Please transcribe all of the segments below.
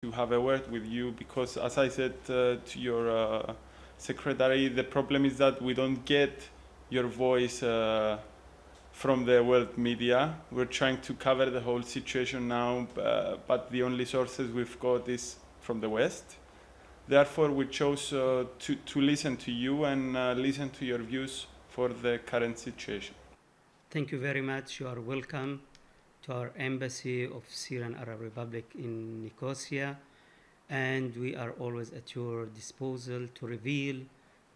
to have a word with you because, as I said to your secretary, the problem is that we don't get your voice from the world media. We're trying to cover the whole situation now, but the only sources we've got is from the West. Therefore, we chose to listen to you and listen to your views for the current situation. Thank you very much. You are welcome to our embassy of Syrian Arab Republic in Nicosia, and we are always at your disposal to reveal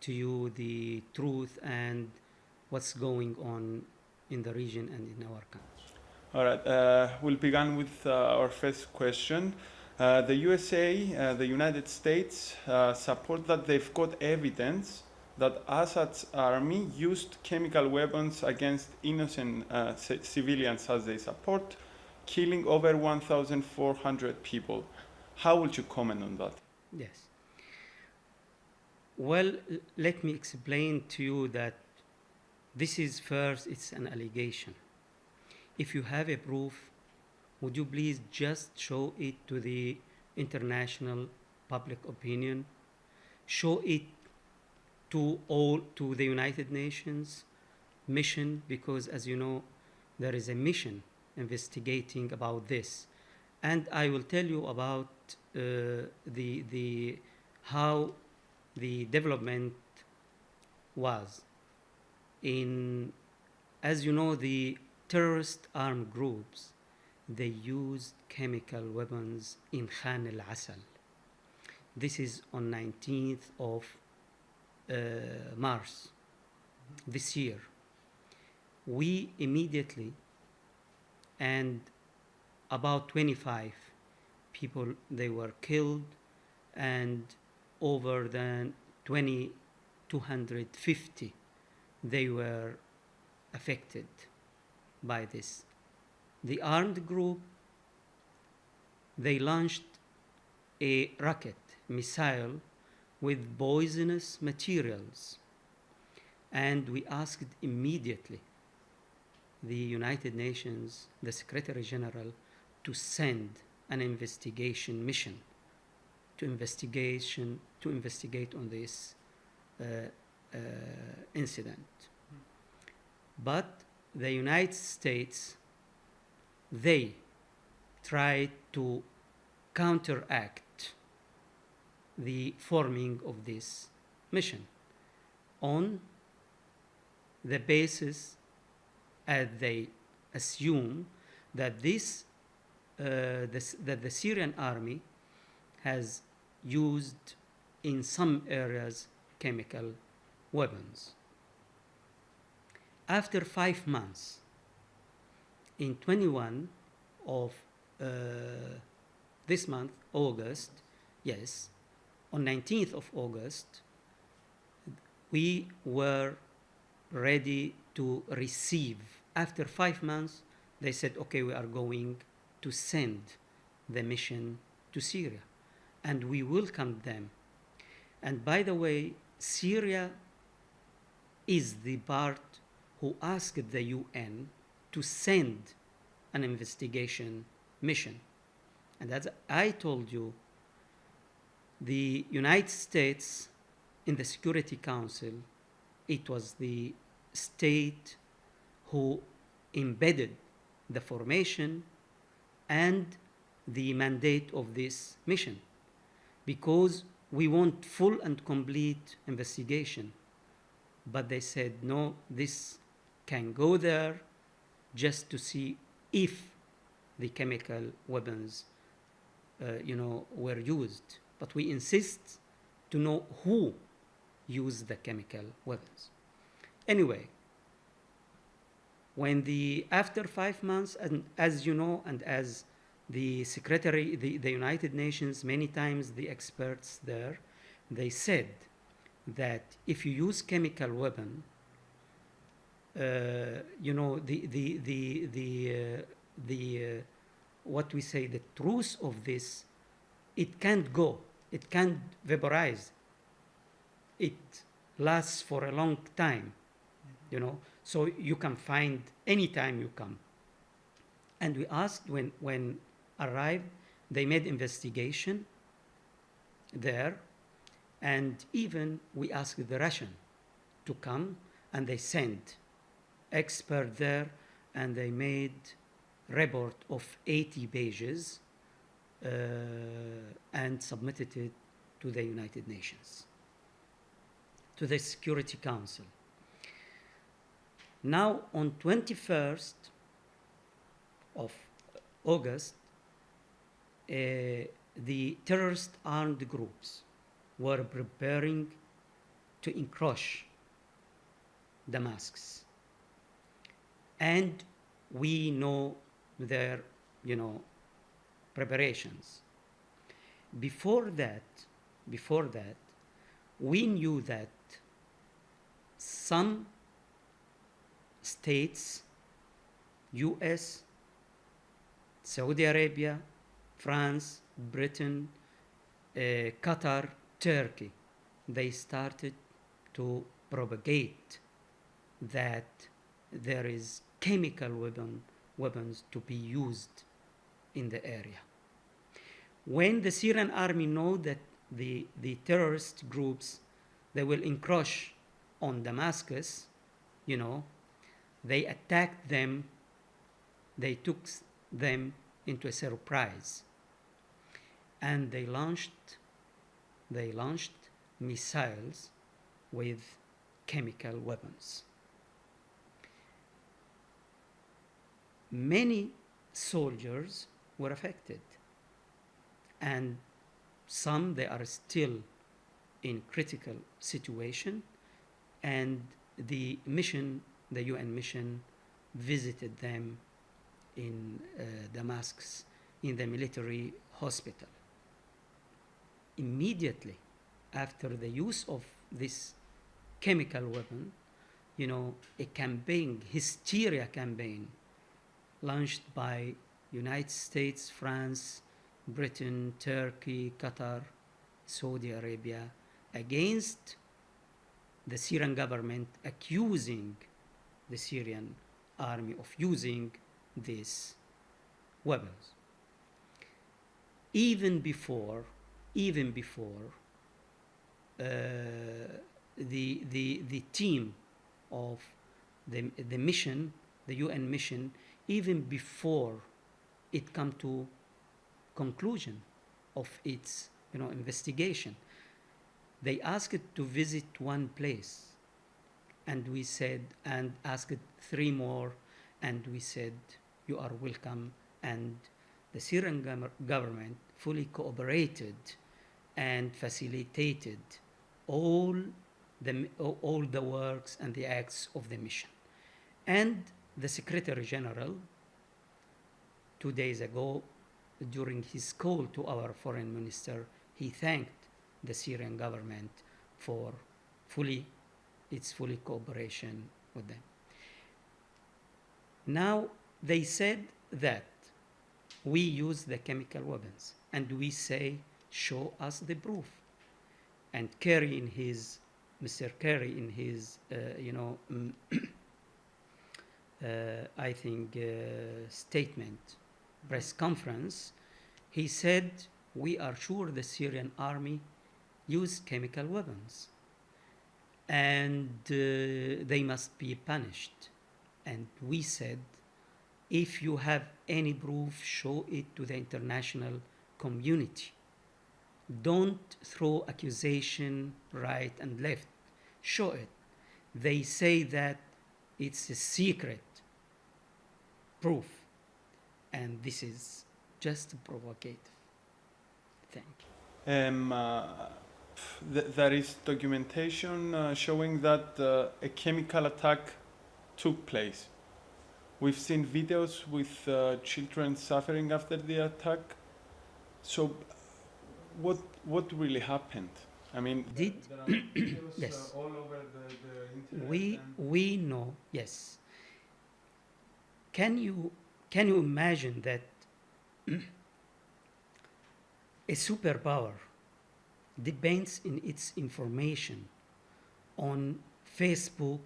to you the truth and what's going on in the region and in our country. All right, we'll begin with our first question. The USA, the United States, support that they've got evidence that Assad's army used chemical weapons against innocent civilians as they support, killing over 1,400 people. How would you comment on that? Yes. Well, let me explain to you that this is first, it's an allegation. If you have a proof, would you please just show it to the international public opinion? Show it to the United Nations mission, because as you know, there is a mission investigating about this. And I will tell you about how the development was. As you know, the terrorist armed groups, they used chemical weapons in Khan al-Asal. This is on 19th of March this year. We immediately, and about 25 people, they were killed, and over than 250 they were affected by this. The armed group, they launched a rocket missile with poisonous materials, and we asked immediately the United Nations, the Secretary General, to send an investigation mission to investigate on this incident. But the United States, they tried to counteract the forming of this mission on the basis, as they assume, that that the Syrian army has used in some areas chemical weapons. After 5 months, in 21 of this month, August, yes, on 19th of August, we were ready to receive. After 5 months, they said, okay, we are going to send the mission to Syria, and we welcomed them. And by the way, Syria is the part who asked the UN to send an investigation mission. And as I told you, the United States in the Security Council, it was the state who embedded the formation and the mandate of this mission, because we want full and complete investigation. But they said, no, this can go there just to see if the chemical weapons were used. But we insist to know who used the chemical weapons. Anyway, after 5 months, and as you know, and as the secretary, the United Nations, many times the experts there, they said that if you use chemical weapon, what we say, the truth of this, it can't go, it can't vaporize, it lasts for a long time, so you can find anytime you come. And we asked when arrived they made investigation there, and even we asked the Russian to come, and they sent expert there, and they made report of 80 pages and submitted it to the United Nations, to the Security Council. Now, on 21st of August, the terrorist armed groups were preparing to encroach Damascus. And we know their, preparations. Before that, we knew that some states, US, Saudi Arabia, France, Britain, Qatar, Turkey, they started to propagate that there is chemical weapons to be used in the area. When the Syrian army know that the terrorist groups, they will encroach on Damascus, they attacked them, they took them into a surprise, and they launched missiles with chemical weapons. Many soldiers were affected, and some, they are still in critical situation, and the UN mission visited them in Damascus, in the military hospital. Immediately after the use of this chemical weapon, a campaign, hysteria campaign, launched by United States, France, Britain, Turkey, Qatar, Saudi Arabia, against the Syrian government, accusing the Syrian army of using these weapons. Even before the team of the mission, the UN mission, even before it come to conclusion of its investigation, they asked to visit one place, and we said, and asked 3 more, and we said, you are welcome. And the Syrian government fully cooperated and facilitated all the works and the acts of the mission. And the Secretary General, 2 days ago, during his call to our foreign minister, he thanked the Syrian government for its full cooperation with them. Now, they said that we use the chemical weapons, and we say, show us the proof. And Mr. Kerry in his, statement, press conference, he said, we are sure the Syrian army use chemical weapons, and they must be punished. And we said, if you have any proof, show it to the international community. Don't throw accusation right and left. Show it. They say that it's a secret proof, and this is just provocative. Thank you. There is documentation showing that a chemical attack took place. We've seen videos with children suffering after the attack. So, what really happened? I mean, there are videos Yes. all over the internet. We know, yes. Can you imagine that a superpower depends in its information on Facebook,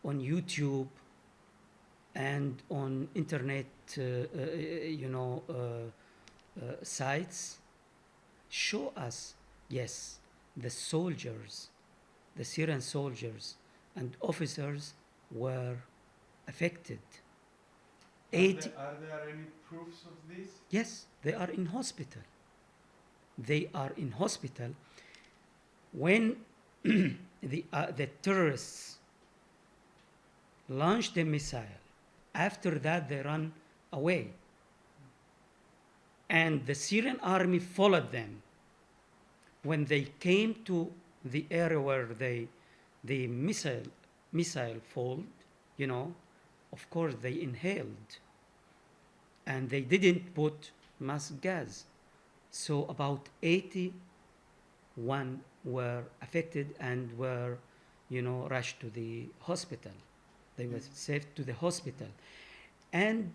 on YouTube, and on internet, sites show us, yes, the soldiers, the Syrian soldiers and officers were affected. Are there any proofs of this? Yes, they are in hospital. They are in hospital. When the terrorists launched a missile, after that they ran away. And the Syrian army followed them. When they came to the area where the missile fall, you know, of course they inhaled. And they didn't put mass gas. So about 81 were affected and were, you know, rushed to the hospital. They were saved to the hospital. And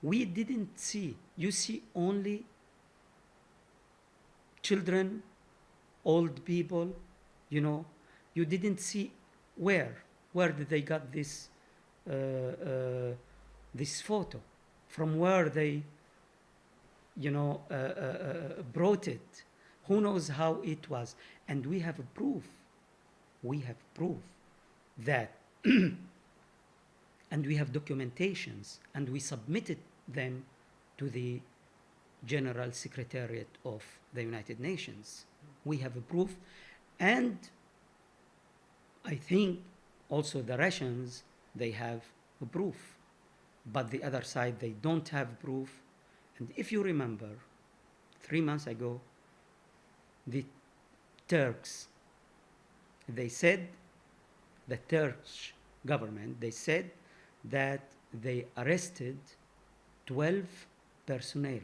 we didn't see, you see only children, old people, you know, you didn't see where did they got this photo, from where they, you know, brought it. Who knows how it was? And we have proof that and we have documentations, and we submitted them to the General Secretariat of the United Nations. We have a proof, and I think also the Russians, they have a proof, but the other side, they don't have proof. And if you remember, 3 months ago, the Turks, they said, the Turkish government, they said that they arrested 12 personnel.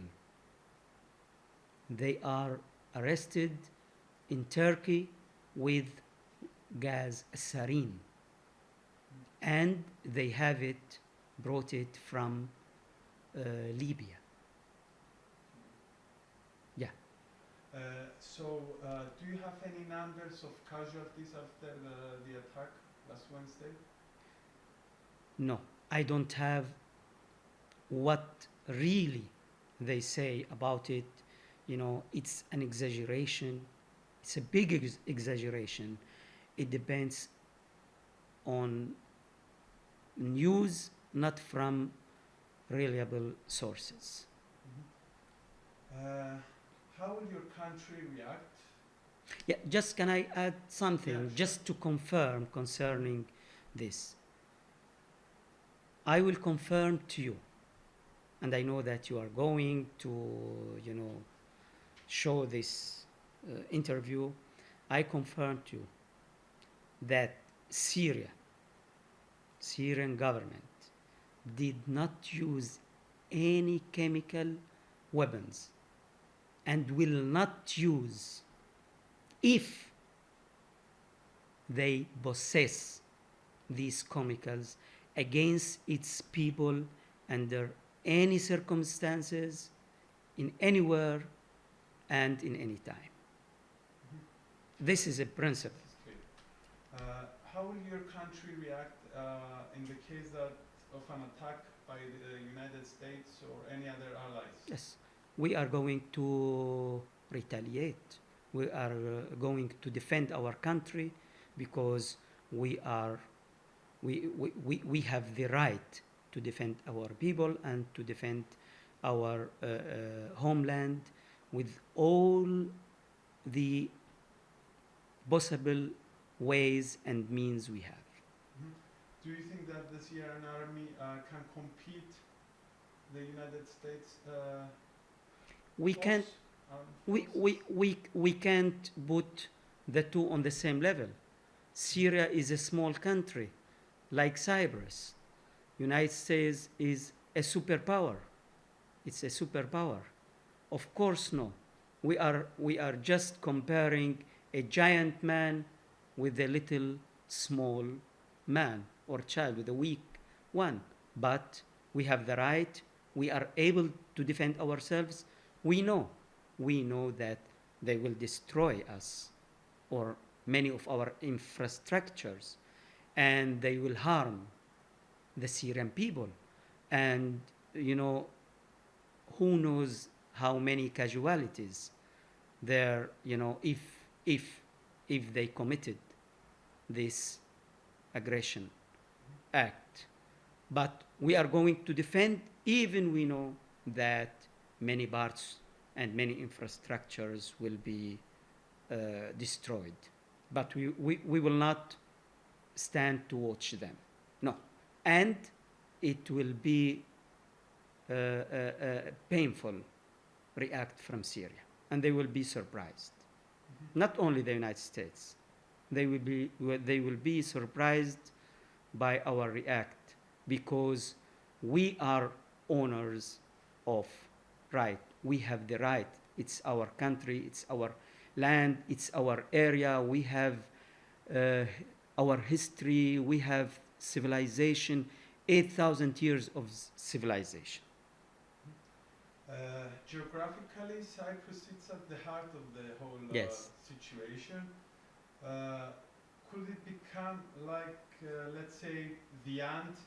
They are arrested in Turkey with gas sarin, and they have it, brought it from Libya. Yeah. Do you have any numbers of casualties after the attack last Wednesday? No, I don't have what really they say about it. You know, it's an exaggeration. It's a big exaggeration. It depends on news, not from reliable sources. How will your country react? Yeah, just can I add something, Yeah, sure. just to confirm concerning this? I will confirm to you, and I know that you are going to, you know, show this interview. I confirm to you that Syrian government did not use any chemical weapons and will not use if they possess these chemicals against its people under any circumstances, in anywhere and in any time. This is a principle. How will your country react in the case of an attack by the United States or any other allies? Yes, we are going to retaliate. We are going to defend our country because we have the right to defend our people and to defend our homeland with all the possible ways and means we have. Do you think that the Syrian army can compete the United States? We can't. We can't put the two on the same level. Syria is a small country, like Cyprus. United States is a superpower. It's a superpower. Of course, no. We are just comparing a giant man with a little small man or child, with a weak one. But we have the right. We are able to defend ourselves. We know that they will destroy us or many of our infrastructures, and they will harm the Syrian people. And, you know, who knows how many casualties there, if they committed this aggression act. But we are going to defend, even we know that many parts and many infrastructures will be destroyed. But we will not stand to watch them. No. And it will be painful react from Syria. And they will be surprised. Not only the United States. They will be surprised by our react, because we are owners of right. We have the right. It's our country, it's our land, it's our area. We have our history, we have civilization, 8,000 years of civilization. Geographically, Cyprus sits at the heart of the whole Yes. situation. Could it become like, let's say, the ant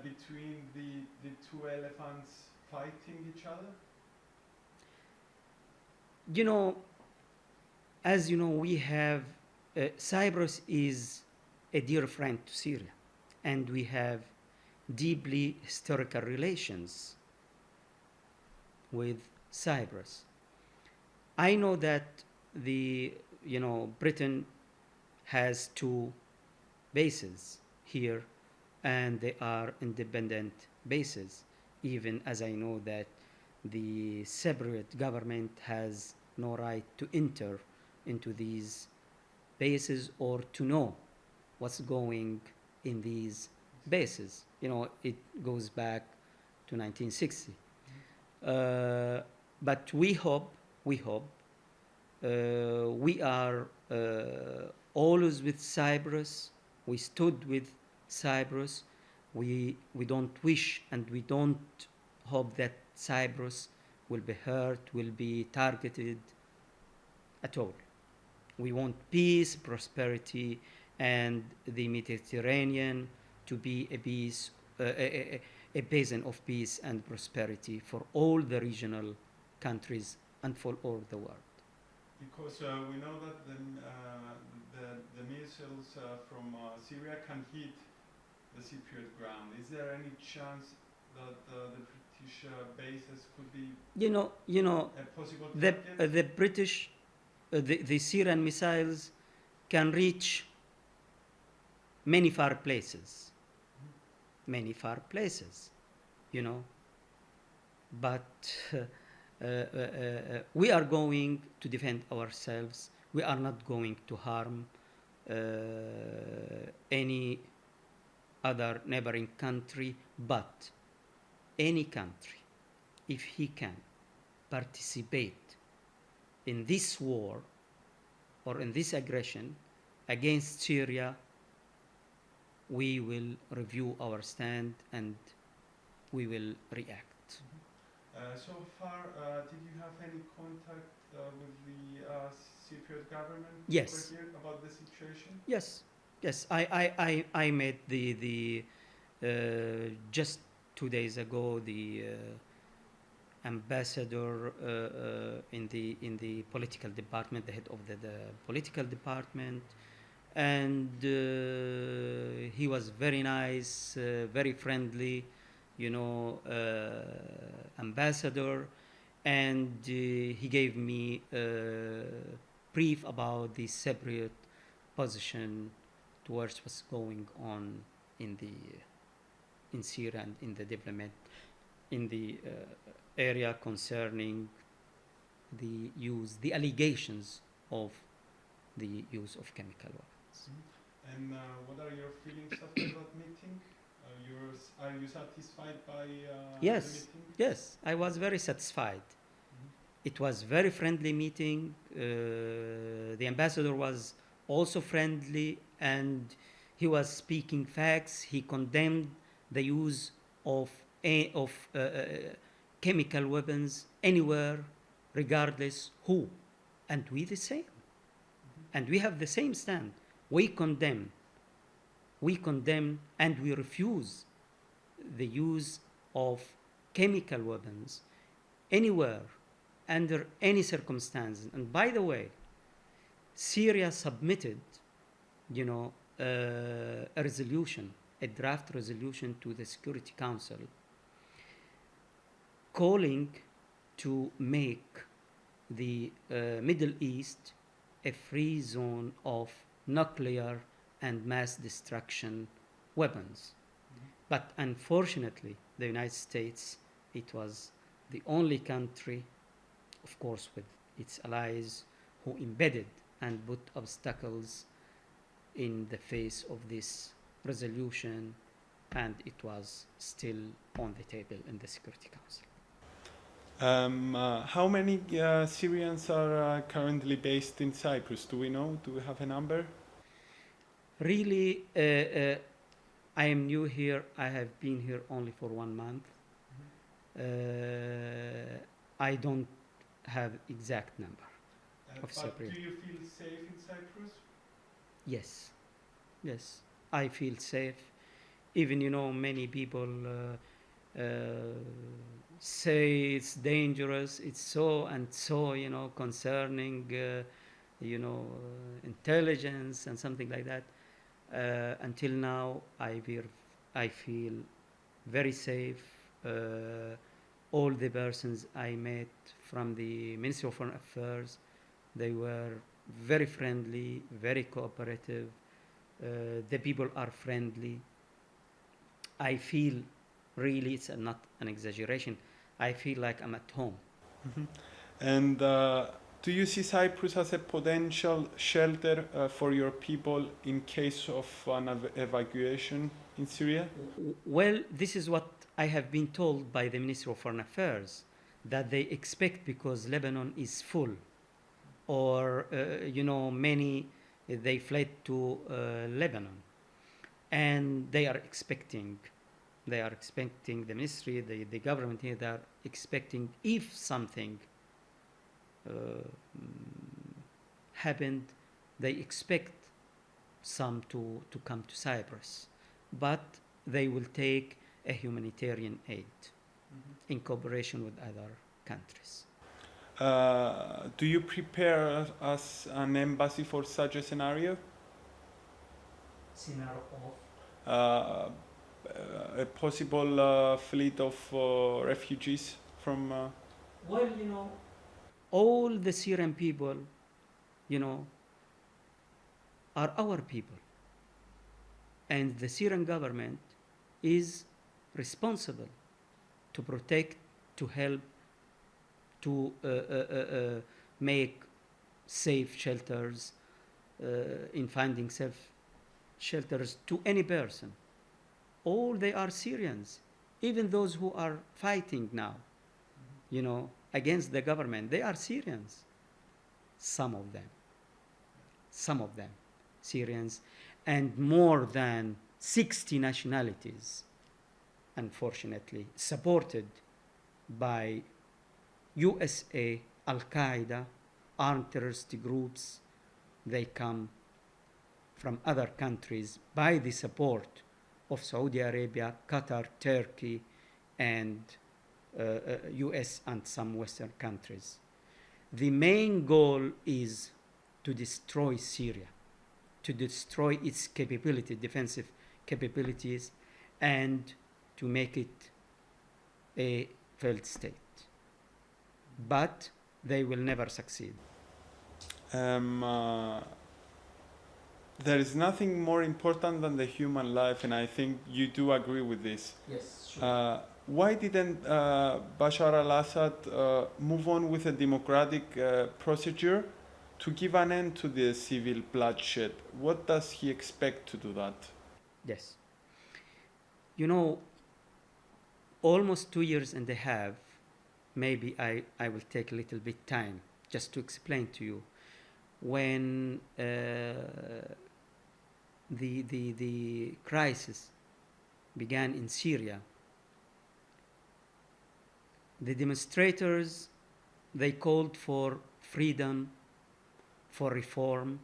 between the two elephants fighting each other? As you know, we have Cyprus is a dear friend to Syria, and we have deeply historical relations with Cyprus. I know that Britain has two bases here, and they are independent bases, even as I know that the Cypriot government has no right to enter into these bases or to know what's going in these bases. It goes back to 1960. But we hope, we are always with Cyprus. We stood with Cyprus. We don't wish and we don't hope that Cyprus will be hurt, will be targeted at all. We want peace, prosperity, and the Mediterranean to be a basin of peace and prosperity for all the regional countries and for all the world. Because we know that the missiles from Syria can hit the Cypriot ground. Is there any chance that the British bases could be a possible target? The British, the Syrian missiles can reach many far places. Many far places, But we are going to defend ourselves. We are not going to harm any other neighboring country, but any country, if he can participate in this war or in this aggression against Syria, we will review our stand and we will react. So far, did you have any contact with the Cypriot government Yes. over here about the situation? Yes. I met the just 2 days ago the ambassador in the political department, the head of the political department, and he was very nice, very friendly, ambassador, and he gave me a brief about the Cypriot position towards what's going on in Syria and in the development in the area concerning the allegations of the use of chemical weapons. And what are your feelings after that meeting? Are you satisfied by the Yes, meeting? yes, I was very satisfied. It was very friendly meeting. The ambassador was also friendly, and he was speaking facts. He condemned the use of chemical weapons anywhere, regardless who, and we the same. And we have the same stand. We condemn, and we refuse the use of chemical weapons anywhere, under any circumstances. And by the way, Syria submitted, a resolution, a draft resolution to the Security Council, calling to make the Middle East a free zone of nuclear and mass destruction weapons. But unfortunately, the United States, it was the only country, of course with its allies, who embedded and put obstacles in the face of this resolution, and it was still on the table in the Security Council. How many Syrians are currently based in Cyprus? Do we know? Do we have a number? Really, I am new here. I have been here only for 1 month. I don't have exact number of Cypriot. Do you feel safe in Cyprus? Yes, yes, I feel safe. Even, many people say it's dangerous, it's so and so, concerning, intelligence and something like that. Until now, I feel very safe. All the persons I met from the Ministry of Foreign Affairs, they were very friendly, very cooperative. The people are friendly. I feel, really, it's not an exaggeration, I feel like I'm at home. Mm-hmm. And do you see Cyprus as a potential shelter for your people in case of an evacuation in Syria? Well, this is what I have been told by the Ministry of Foreign Affairs, that they expect, because Lebanon is full, or, many, they fled to Lebanon. And they are expecting, the ministry, the government here, they are expecting, if something happened, they expect some to come to Cyprus. But they will take a humanitarian aid in cooperation with other countries. Do you prepare as an embassy for such a scenario? Scenario of? A possible fleet of refugees from... Well, all the Syrian people, are our people. And the Syrian government is responsible to protect, to help, to make safe shelters, in finding safe shelters to any person. All they are Syrians, even those who are fighting now, against the government, they are Syrians. Some of them, Syrians, and more than 60 nationalities, unfortunately, supported by USA, Al-Qaeda, armed terrorist groups. They come from other countries by the support of Saudi Arabia, Qatar, Turkey, and US and some Western countries. The main goal is to destroy Syria, to destroy its capability, defensive capabilities, and to make it a failed state. But they will never succeed. There is nothing more important than the human life, and I think you do agree with this. Yes, sure. Why didn't Bashar al-Assad move on with a democratic procedure to give an end to the civil bloodshed? What does he expect to do that? Yes. Almost 2 years and a half, maybe I will take a little bit time just to explain to you. When the crisis began in Syria, the demonstrators, they called for freedom, for reform,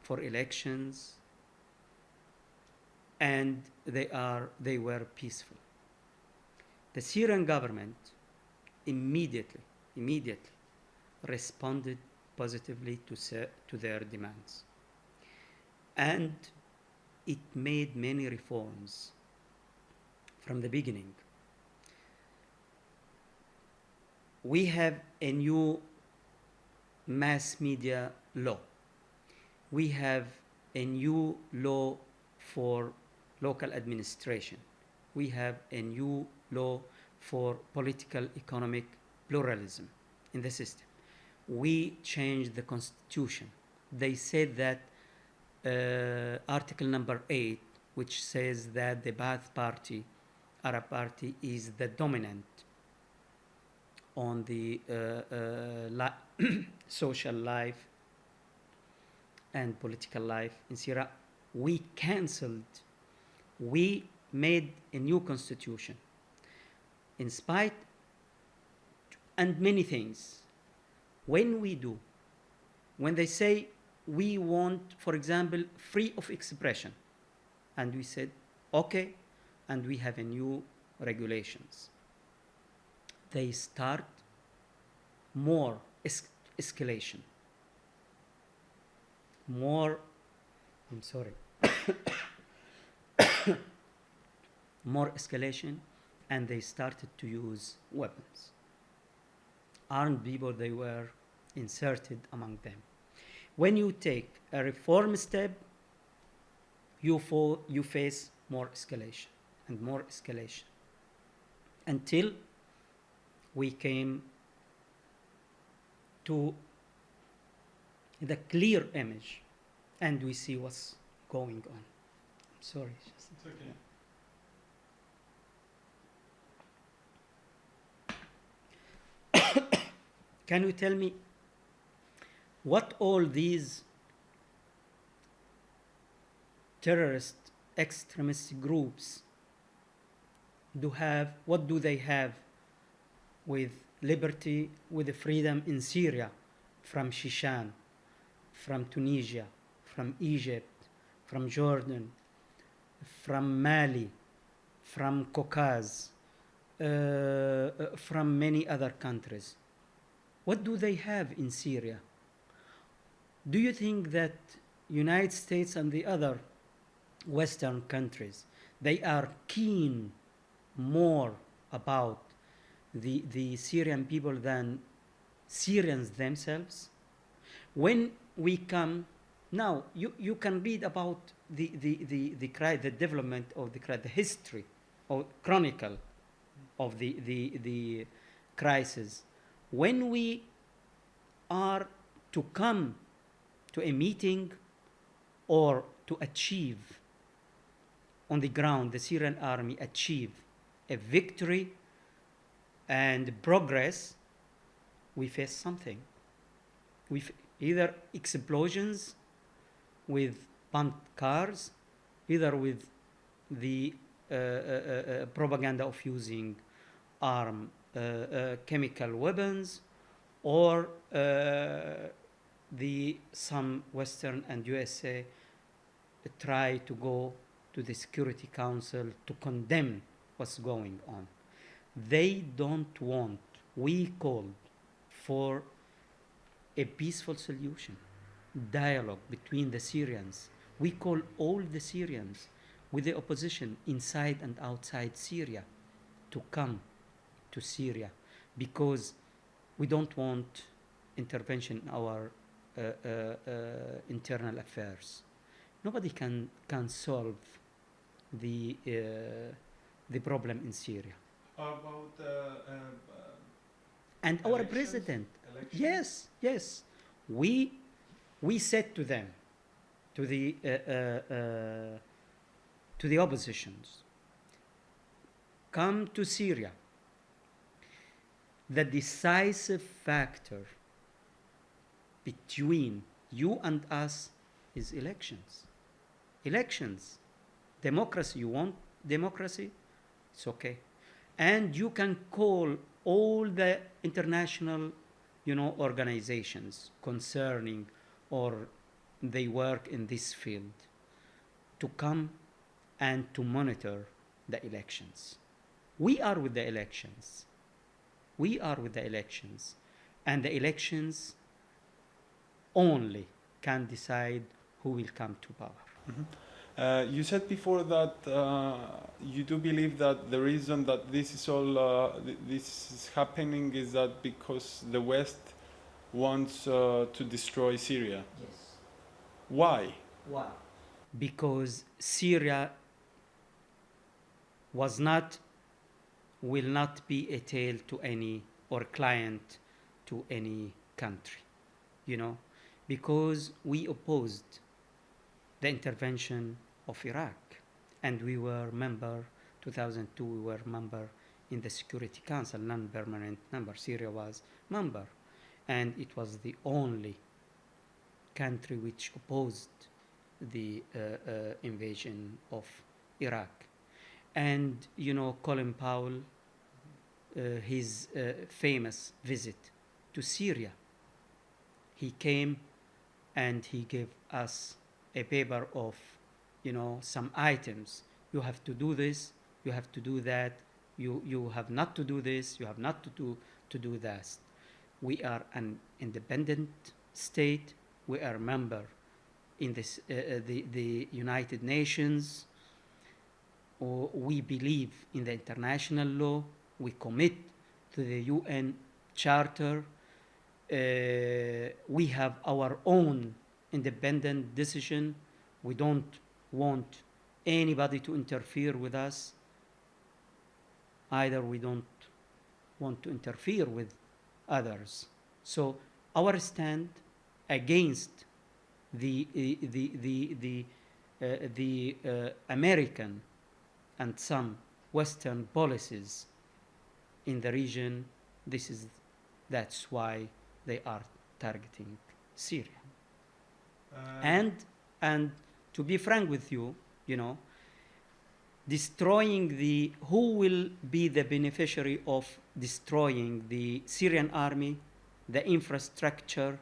for elections, and they were peaceful. The Syrian government immediately responded positively to their demands. And it made many reforms from the beginning. We have a new mass media law. We have a new law for local administration. We have a new law for political economic pluralism in the system. We changed the constitution. They said that article number 8, which says that the Ba'ath Party, Arab Party, is the dominant on the social life and political life in Syria. We made a new constitution in spite and many things. When they say we want, for example, free of expression, and we said, okay, and we have a new regulations. They start more escalation. More escalation, and they started to use weapons. Armed people, they were inserted among them. When you take a reform step, you face more escalation and more escalation, until we came to the clear image, and we see what's going on. I'm sorry. It's okay. Can you tell me what all these terrorist extremist groups what do they have with liberty, with the freedom in Syria, from Shishan, from Tunisia, from Egypt, from Jordan, from Mali, from Caucasus, from many other countries? What do they have in Syria? Do you think that United States and the other Western countries, they are keen more about the Syrian people than Syrians themselves? When we come now, you can read about the development of the history or chronicle of the crisis. When we are to come to a meeting or to achieve on the ground, the Syrian army achieve a victory and progress, we face something. Either explosions with pumped cars, either with the propaganda of using chemical weapons, or some Western and USA try to go to the Security Council to condemn what's going on. They don't want. We called for a peaceful solution, dialogue between the Syrians. We call all the Syrians with the opposition inside and outside Syria to come to Syria, because we don't want intervention in our internal affairs. Nobody can solve the problem in Syria. How about and our president, elections? yes, we said to them, to the oppositions, come to Syria. The decisive factor between you and us is elections. Elections. Democracy. You want democracy? It's okay. And you can call all the international, organizations concerning or they work in this field to come and to monitor the elections. We are with the elections. We are with the elections, and the elections only can decide who will come to power. You said before that you do believe that the reason that this is all this is happening is that because the West wants to destroy Syria. Yes. Why? Why? Because Syria will not be a tail to any or client to any country, because we opposed the intervention of Iraq, and we were member, 2002, we were member in the Security Council, non-permanent member. Syria was member, and it was the only country which opposed the invasion of Iraq. And Colin Powell, his famous visit to Syria, he came and he gave us a paper of some items. You have to do this, you have to do that, you have not to do this, you have not to do that. We are an independent state. We are a member in the United Nations. We believe in the international law. We commit to the UN Charter. We have our own independent decision. We don't want anybody to interfere with us. Either we don't want to interfere with others. So our stand against the American and some Western policies in the region, that's why they are targeting Syria. And to be frank with you, who will be the beneficiary of destroying the Syrian army, the infrastructure,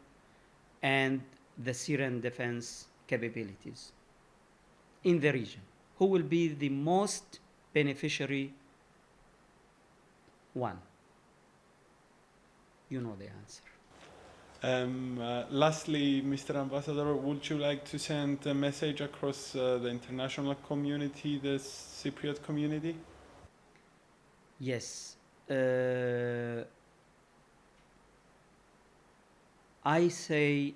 and the Syrian defense capabilities in the region? Who will be the most beneficiary one? You know the answer. Lastly, Mr. Ambassador, would you like to send a message across the international community, the Cypriot community? Yes. I say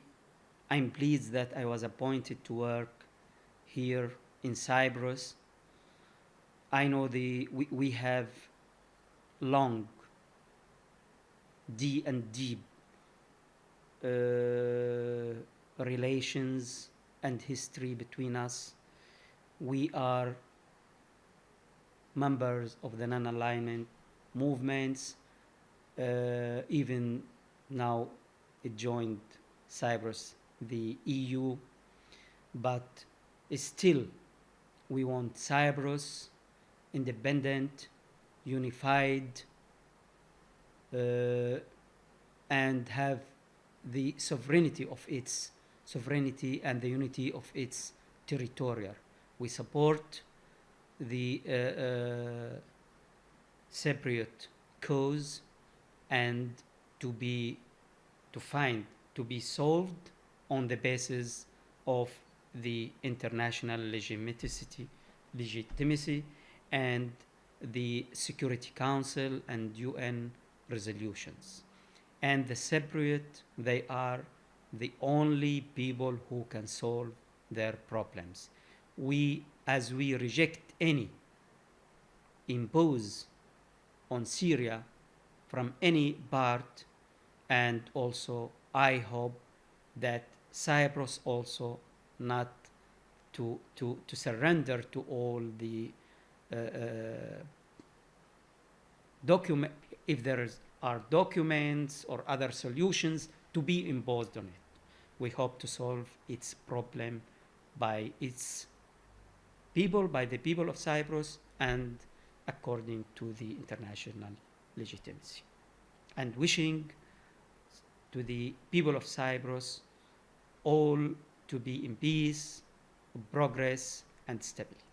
I'm pleased that I was appointed to work here in Cyprus. I know we have long, deep relations and history between us. We are members of the non-alignment movements. Even now it joined Cyprus, the EU, but still we want Cyprus independent, unified, and have the sovereignty and the unity of its territorial. We support the Cypriot cause and to be solved on the basis of the international legitimacy and the Security Council and UN resolutions. And the Cypriot, they are the only people who can solve their problems. As we reject any impose on Syria from any part, and also I hope that Cyprus also not to surrender to all the document, if there are documents or other solutions to be imposed on it. We hope to solve its problem by its people, by the people of Cyprus, and according to the international legitimacy. And wishing to the people of Cyprus all to be in peace, progress, and stability.